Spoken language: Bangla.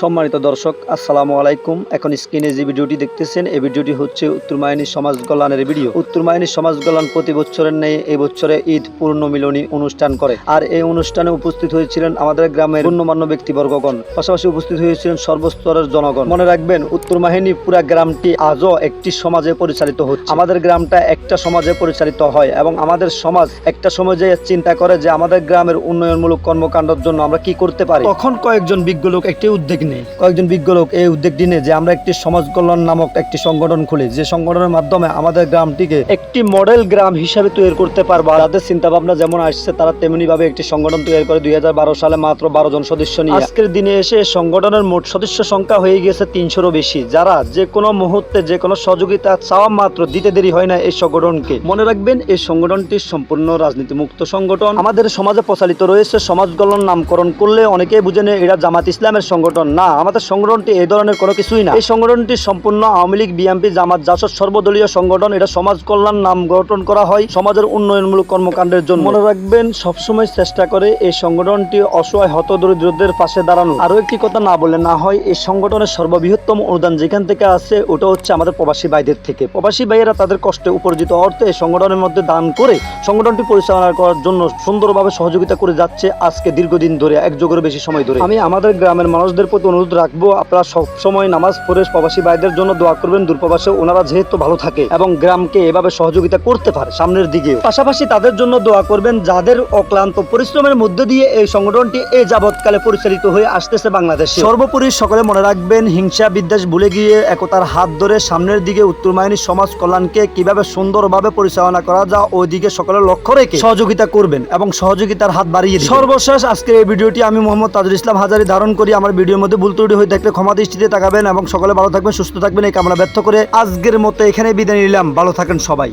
সম্মানিত দর্শক, আসসালামু আলাইকুম। এখন স্ক্রিনে যে ভিডিওটি দেখতেছেন, এই ভিডিওটি হচ্ছে উত্তর মাইনী সমাজ কল্যাণের ভিডিও। উত্তর মাইনী সমাজ কল্যাণ প্রতি বছরের ন্যায় এই বছরে ঈদ পূর্ণ মিলনী অনুষ্ঠান করে। আর এই অনুষ্ঠানে উপস্থিত হয়েছিলেন আমাদের গ্রামের গণ্যমান্য ব্যক্তিবর্গগণ, পাশাপাশি উপস্থিত হয়েছিলেন সর্বস্তরের জনগণ। মনে রাখবেন, উত্তর মাইনী পুরা গ্রামটি আজও একটি সমাজে পরিচালিত হচ্ছে। আমাদের গ্রামটা একটা সমাজে পরিচালিত হয় এবং আমাদের সমাজ একটা সমাজে চিন্তা করে যে আমাদের গ্রামের উন্নয়নমূলক কর্মকাণ্ডের জন্য আমরা কি করতে পারি। তখন কয়েকজন বিজ্ঞ লোক একটি উদ্যোগ নেয়। এই উদ্যোগটি নিয়ে যে আমরা একটি সমাজ কল্যাণ নামক একটি সংগঠন খুলি, যে সংগঠনের মাধ্যমে আমাদের গ্রামটিকে একটি মডেল গ্রাম হিসাবে তৈরি করতে পারবো। তাদের চিন্তা ভাবনা যেমন আসছে, তারা তেমনি ভাবে একটি সংগঠন তৈরি করে 2012 সালে মাত্র 12 জন সদস্য নিয়ে আজকের দিনে এসে সংগঠনের মোট সদস্য সংখ্যা হয়ে গেছে 300-রও বেশি, যারা যে কোনো মুহূর্তে যে কোনো সহযোগিতা চাওয়া মাত্র দিতে দেরি হয় না এই সংগঠনকে। মনে রাখবেন, এই সংগঠনটি সম্পূর্ণ রাজনীতি মুক্ত সংগঠন। আমাদের সমাজে প্রচলিত রয়েছে সমাজ কল্যাণ নামকরণ করলে অনেকেই বুঝে নেয় এটা জামাত ইসলামের সংগঠন। না, আমাদের সংগঠনটি এই ধরনের কোনো কিছুই না। এই সংগঠনটি সম্পূর্ণ আওয়ামী লীগ, বিএনপি, জামাত, জাসদ সর্বদলীয় সংগঠন। এটা সমাজ কল্যাণ নাম গঠন করা হয় সমাজের উন্নয়নমূলক কর্মকাণ্ডের জন্য। মনে রাখবেন, সবসময় চেষ্টা করে এই সংগঠনটি অসহায় হতদরিদ্রদের পাশে দাঁড়ানো। আরো একটি কথা না বলে না হয়, এই সংগঠনের সর্ববৃহত্তম অনুদান যেখান থেকে আসে ওটা হচ্ছে আমাদের প্রবাসী ভাইদের থেকে। প্রবাসী ভাইয়েরা তাদের কষ্টে উপার্জিত অর্থে এই সংগঠনের মধ্যে দান করে সংগঠনটি পরিচালনা করার জন্য সুন্দরভাবে সহযোগিতা করে যাচ্ছে আজকে দীর্ঘদিন ধরে, এক যুগের বেশি সময় ধরে। আমি আমাদের গ্রামের মানুষদের প্রতি অনুরোধ রাখবো, আপনারা সবসময় নামাজ পড়ে প্রবাসী ভাইদের জন্য দোয়া করবেন। দূরপ্রবাসে ওনারা যেহেতু ভালো থাকে এবং গ্রামকে এভাবে সহযোগিতা করতে পারে সামনের দিকে, পাশাপাশি তাদের জন্য দোয়া করবেন যাদের অক্লান্ত পরিশ্রমের মধ্যে দিয়ে এই সংগঠনটি এই যাবৎকালে পরিচালিত হয়ে আসতেছে বাংলাদেশে। সর্বোপরি সকলে মনে রাখবেন, হিংসা বিদ্বেষ ভুলে গিয়ে একতার হাত ধরে সামনের দিকে উত্তর মাইনী সমাজ কল্যাণকে কিভাবে সুন্দরভাবে পরিচালনা করা যায় ওই দিকে সকলের লক্ষ্য রেখে সহযোগিতা করবেন এবং সহযোগিতার হাত বাড়িয়ে দিন। সর্বশেষ আজকের এই ভিডিওটি আমি মোহাম্মদ তাজুল ইসলাম হাজারি ধারণ করি। আমার ভিডিওর মধ্যে ভুল ত্রুটি হয়ে থাকলে ক্ষমা দৃষ্টিতে তাকাবেন এবং সকলে ভালো থাকবেন, সুস্থ থাকবেন এই কামনা ব্যর্থ করে আজকের মতো এখানে বিদায় নিলাম। ভালো থাকেন সবাই।